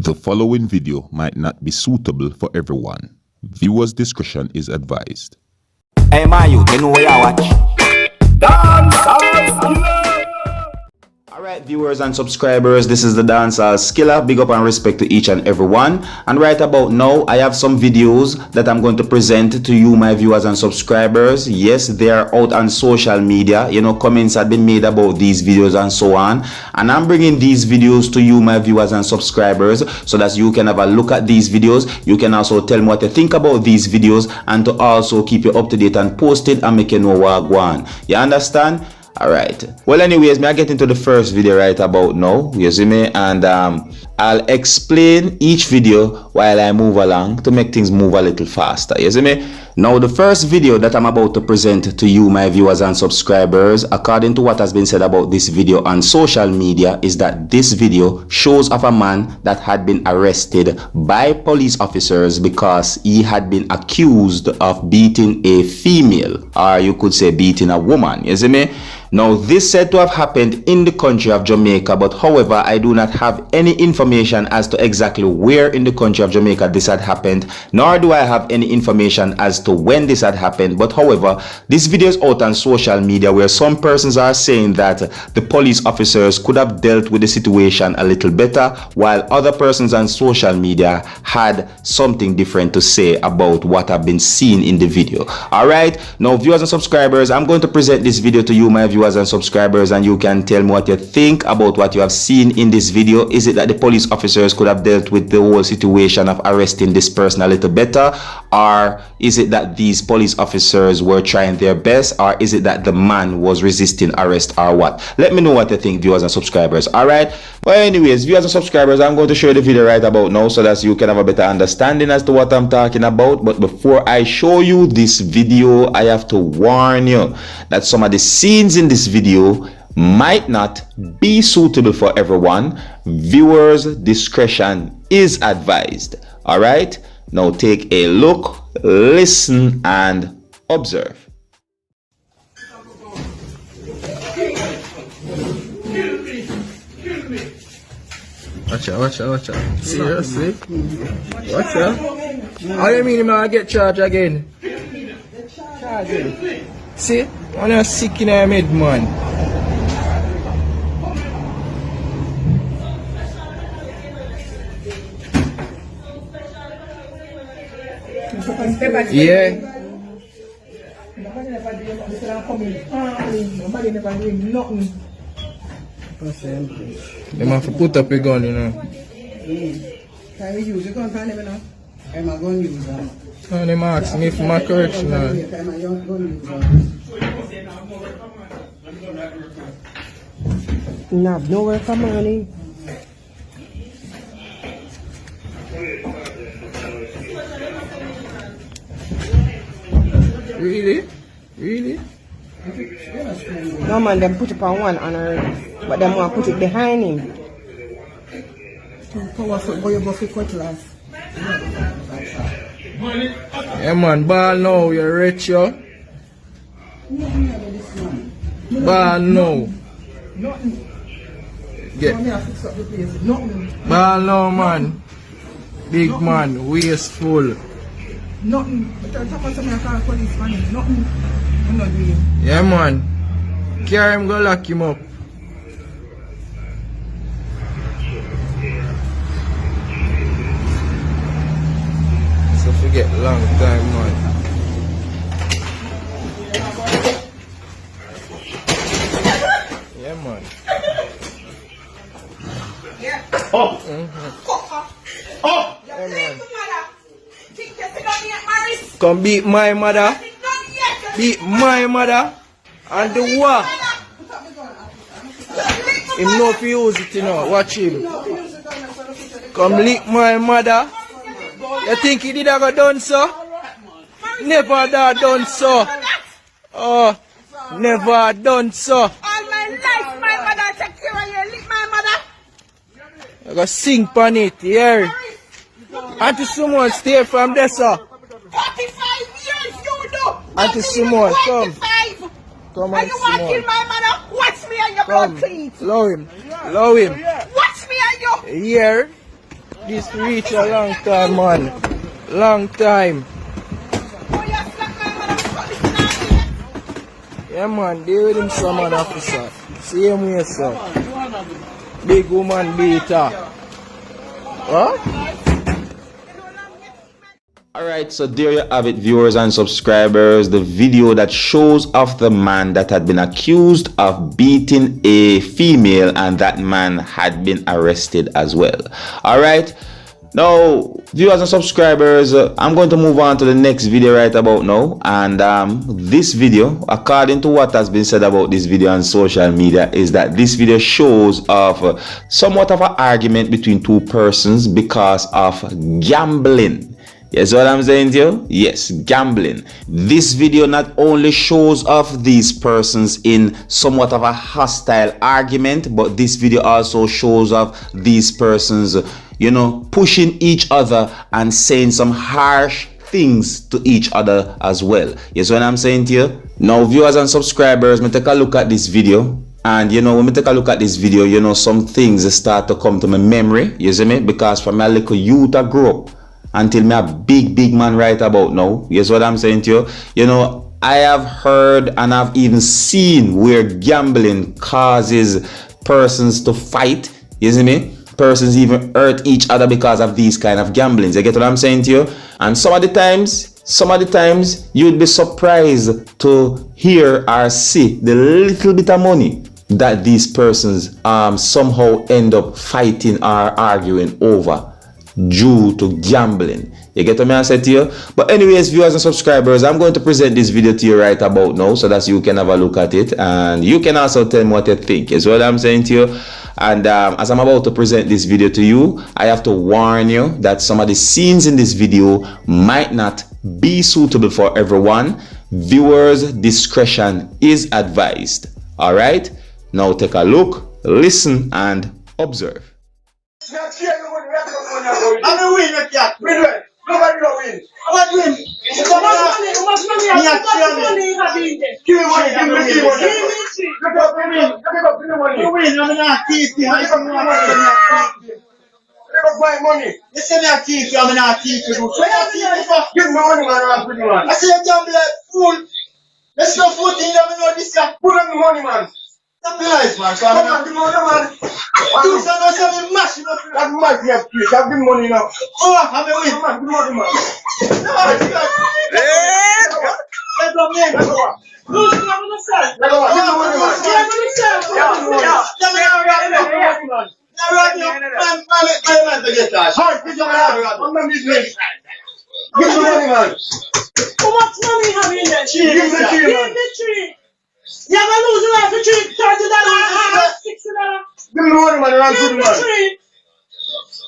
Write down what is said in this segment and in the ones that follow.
The following video might not be suitable for everyone. Viewers' discretion is advised. Hey man, you know where I watch? Dancehall. Alright viewers and subscribers, this is the Dancehall Skilla. Big up and respect to each and every one. And right about now, I have some videos that I'm going to present to you, my viewers and subscribers. Yes, they are out on social media. You know, comments have been made about these videos and so on. And I'm bringing these videos to you, my viewers and subscribers, so that you can have a look at these videos. You can also tell me what you think about these videos and to also keep you up to date and posted and make you know what I want. You understand? Alright, well anyways, may I get into the first video right about now, you see me, and I'll explain each video while I move along to make things move a little faster, you see me. Now the first video that I'm about to present to you, my viewers and subscribers, according to what has been said about this video on social media, is that this video shows of a man that had been arrested by police officers because he had been accused of beating a female, or you could say beating a woman, you see me. Now this said to have happened in the country of Jamaica, but however I do not have any information as to exactly where in the country of Jamaica this had happened, nor do I have any information as to when this had happened. But however, this video is out on social media where some persons are saying that the police officers could have dealt with the situation a little better, while other persons on social media had something different to say about what have been seen in the video. Alright, now viewers and subscribers, I'm going to present this video to you, my viewers and subscribers, and you can tell me what you think about what you have seen in this video. Is it that the police officers could have dealt with the whole situation of arresting this person a little better, or is it that these police officers were trying their best, or is it that the man was resisting arrest, or what? Let me know what you think, viewers and subscribers. Alright, well anyways, viewers and subscribers, I'm going to show you the video right about now so that you can have a better understanding as to what I'm talking about. But before I show you this video, I have to warn you that some of the scenes in this video might not be suitable for everyone. Viewers' discretion is advised. All right, now take a look, listen and observe. Watch out. Seriously? Watch out. How do you mean I get charged again? See? I'm not sick in the mid, man. Yeah. They must put up a gun, you know. Can you use a gun? Can you know? I'm a gun user. And they ask me for my correction. I'm a gun user. No, nowhere for money. Really? No man, them put it on one on her, but them want to put it behind him. Too powerful, boy, you go for cutlass. Yeah man, ball now, you're rich, yo. Ball now. Nothing. Get. Ball now, man. Big man, wasteful. Nothing. But I talk to me, I call police money. Nothing. I'm not doing. Yeah man. Carry him, go lock him up. So forget long time, man. Yeah man. Oh! Oh! Yeah man. Come beat my mother. Beat my mother. And the what? Him know if you use it, you know. Watch him. Come lick my mother. You think he did have done so? Never done so. Oh, never done so. All my life, my mother take care of you. Lick my mother. I got sing on it, here. Auntie Simone, stay from there, sir. 45 years you do. Auntie Simone, come. 45. Come on, And you want to Simone. kill my mother? Watch me and your blood clean. Low him. Low him. Watch me and you. Here. This reach a long time, man. Long time. Yeah, man, deal with him, some man, officer. Same way, sir. Big woman beater. Huh? Alright, so there you have it, viewers and subscribers. The video that shows off the man that had been accused of beating a female, and that man had been arrested as well. Alright, now viewers and subscribers, I'm going to move on to the next video right about now. And this video, according to what has been said about this video on social media, is that this video shows of somewhat of an argument between two persons because of gambling. Yes, what I'm saying to you? Yes, gambling. This video not only shows off these persons in somewhat of a hostile argument, but this video also shows off these persons, you know, pushing each other and saying some harsh things to each other as well. Yes, what I'm saying to you? Now, viewers and subscribers, me take a look at this video. And you know, when we take a look at this video, you know, some things start to come to my memory. You see me? Because from a little youth I grew up until me a big man right about now. Yes, what I'm saying to you? You know, I have heard and I've even seen where gambling causes persons to fight. You see me? Persons even hurt each other because of these kind of gamblings. You get what I'm saying to you? And some of the times you'd be surprised to hear or see the little bit of money that these persons somehow end up fighting or arguing over due to gambling. You get what I say to you? But anyways, viewers and subscribers, I'm going to present this video to you right about now so that you can have a look at it and you can also tell me what you think. Is what I'm saying to you. And as I'm about to present this video to you, I have to warn you that some of the scenes in this video might not be suitable for everyone. Viewers' discretion is advised. Alright? Now take a look, listen and observe. I'm a winner, cat. Win. Nobody don't win. What win? How much money give me money. Give me money. You win. I'm not thief. Give me money. You say me a thief. I'm not thief. Give me money, man. I say you gambler fool. Let's not put in them. Know this guy. Put on the money, man. Stop the lies, man. Come on, give me money, man. Do something mash it up. That might be a place. I've been money now. Oh, I'm a win. Man, give me money, man. Let's go, man. Let's go. Lose it, I'm gonna sell. Let's go, give me money, man. Yeah, I'm gonna sell. Give me money, man. How much money have you in there? Give me the tree, man. Give me the tree. You're going to lose your life for $30, $60. Give me the money, man. Give me the tree.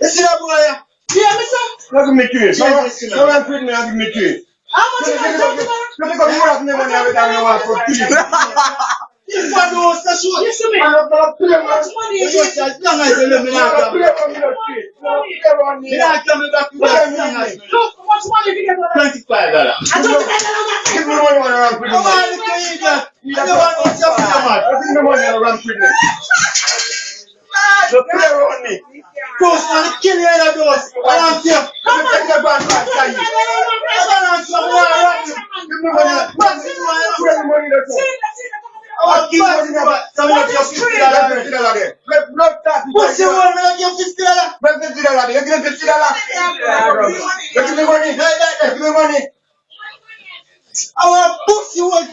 You see that boy? Yeah, mister. Look at me tree. So I'm pretty now, give me tree. How much is that $30? Look at me, what money every time you want for tree. You want to host the show? You see me? How much money is it? As long as you live in our country. You're not coming back to the look, how much money did you get? $25. I don't give me money, man. I'm pretty much. You don't want to jump in the mud. I think the money around pretty much. The player on me. Ghost man, kill you in the doors. I don't care. Come on. Take your band back. Give me money. What's the money? I'll give you money. Some of you $50. What's the one when I give $50? $50. You give $50. Give me money. Give me money. I want to push you one.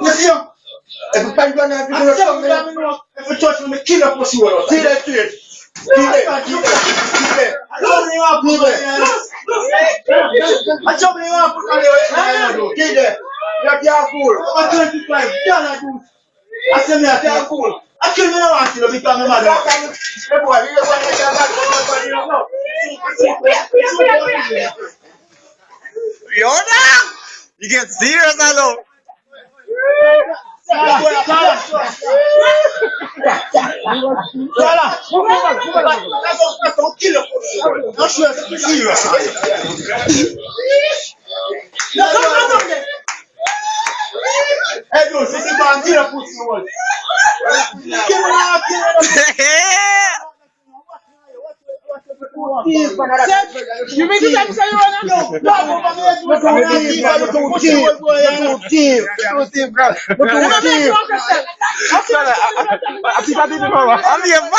You see him? If you can't go now, if you touch me, kill a pussy one. See that shit? Keep it. I jump in your put keep it. You're fool. I'm $25. I say me a fool. I kill me now and kill because my mother. Hey boy, you don't want to get back. Yoda! You get serious now? Hey, dude, this is my dear pussy one. You mean to say you wanna? No, I'm here, man.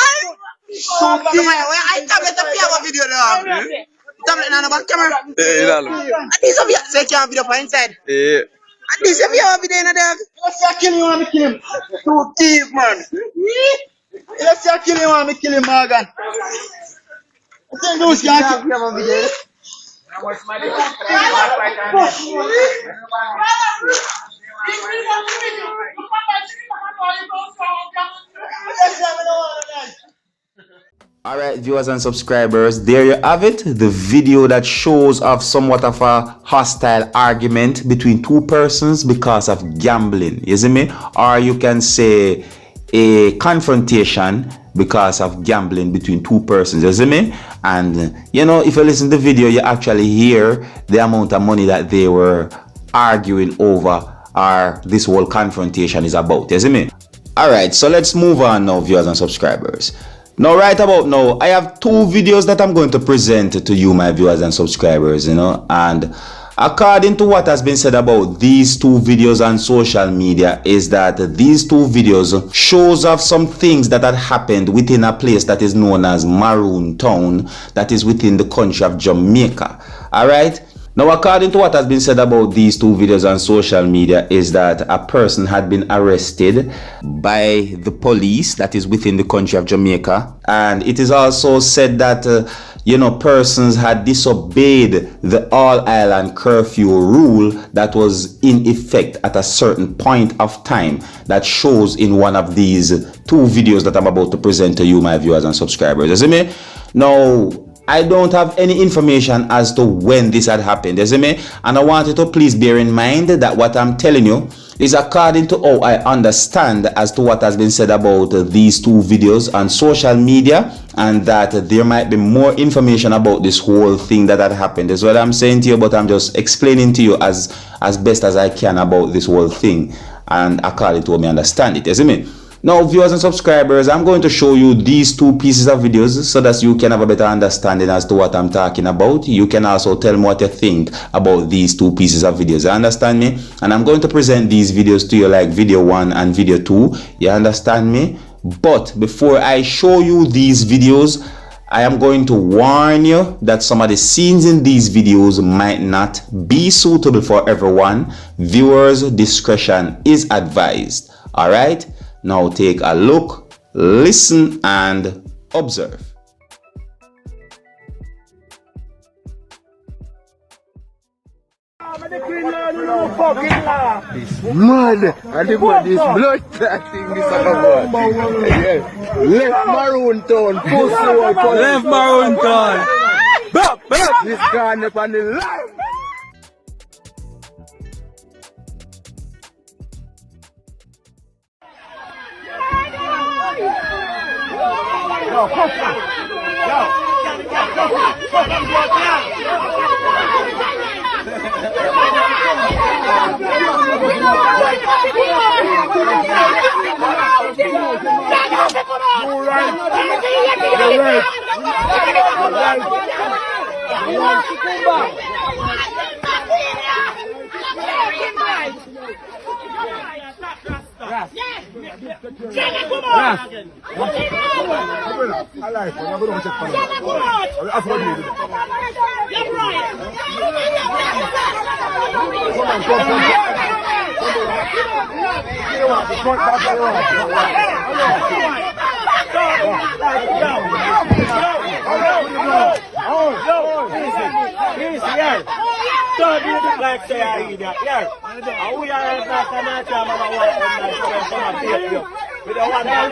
I tablet the camera video now. Tablet na back camera. At least if you say camera video for inside. At least if you have video in there. Let's see kill you want me kill him. Two thief man. Let's see kill you want me kill him Morgan. I think those guys have video. Alright, viewers and subscribers, there you have it, the video that shows of somewhat of a hostile argument between two persons because of gambling, you see me? Or you can say a confrontation because of gambling between two persons, you see me? And you know, if you listen to the video, you actually hear the amount of money that they were arguing over, or this whole confrontation is about, you see me? Alright, so let's move on now, viewers and subscribers. Now, right about now, I have two videos that I'm going to present to you, my viewers and subscribers, you know, and according to what has been said about these two videos on social media is that these two videos shows of some things that had happened within a place that is known as Maroon Town, that is within the country of Jamaica. All right. Now, according to what has been said about these two videos on social media is that a person had been arrested by the police that is within the country of Jamaica. And it is also said that, you know, persons had disobeyed the all-island curfew rule that was in effect at a certain point of time that shows in one of these two videos that I'm about to present to you, my viewers and subscribers. You see me? Now, I don't have any information as to when this had happened, you see me? And I want you to please bear in mind that what I'm telling you is according to how I understand as to what has been said about these two videos on social media, and that there might be more information about this whole thing that had happened. That's what I'm saying to you, but I'm just explaining to you as best as I can about this whole thing and according to how I understand it, you see me? Now, viewers and subscribers, I'm going to show you these two pieces of videos so that you can have a better understanding as to what I'm talking about. You can also tell me what you think about these two pieces of videos. You understand me? And I'm going to present these videos to you like video 1 and video 2. You understand me? But before I show you these videos, I am going to warn you that some of the scenes in these videos might not be suitable for everyone. Viewers' discretion is advised. All right? Now take a look, listen, and observe. Mad, and the blood is blood clotting this about. Yeah. Left Maroon Town, left Maroon Town. This gone up on the line. Yo, don't do it like say I eat that. Yeah. And we are not going to have a walk on my we don't want that.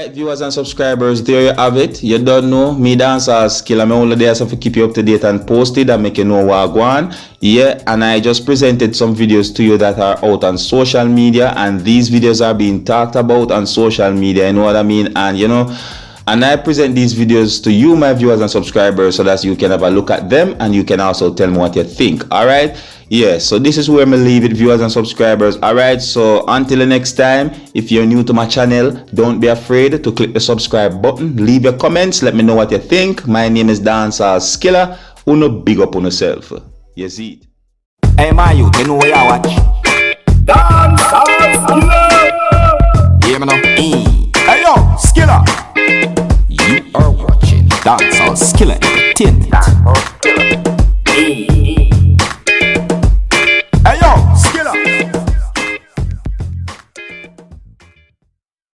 Alright, viewers and subscribers, there you have it. You don't know, me Dancehall Skilla. I'm only there so to keep you up to date and posted and make you know what I go on. Yeah, and I just presented some videos to you that are out on social media, and these videos are being talked about on social media, you know what I mean? And you know, and I present these videos to you, my viewers and subscribers, so that you can have a look at them and you can also tell me what you think. Alright? Yeah, so this is where me leave it, viewers and subscribers. Alright, so until the next time, if you're new to my channel, don't be afraid to click the subscribe button. Leave your comments, let me know what you think. My name is Dancehall Skilla. Uno big up on yourself. You see it. Hey, my youth, you know where you watch? Dancehall Skilla! Yeah, man. Hey, yo, Skilla! You are watching Dancehall Skilla Entertainment.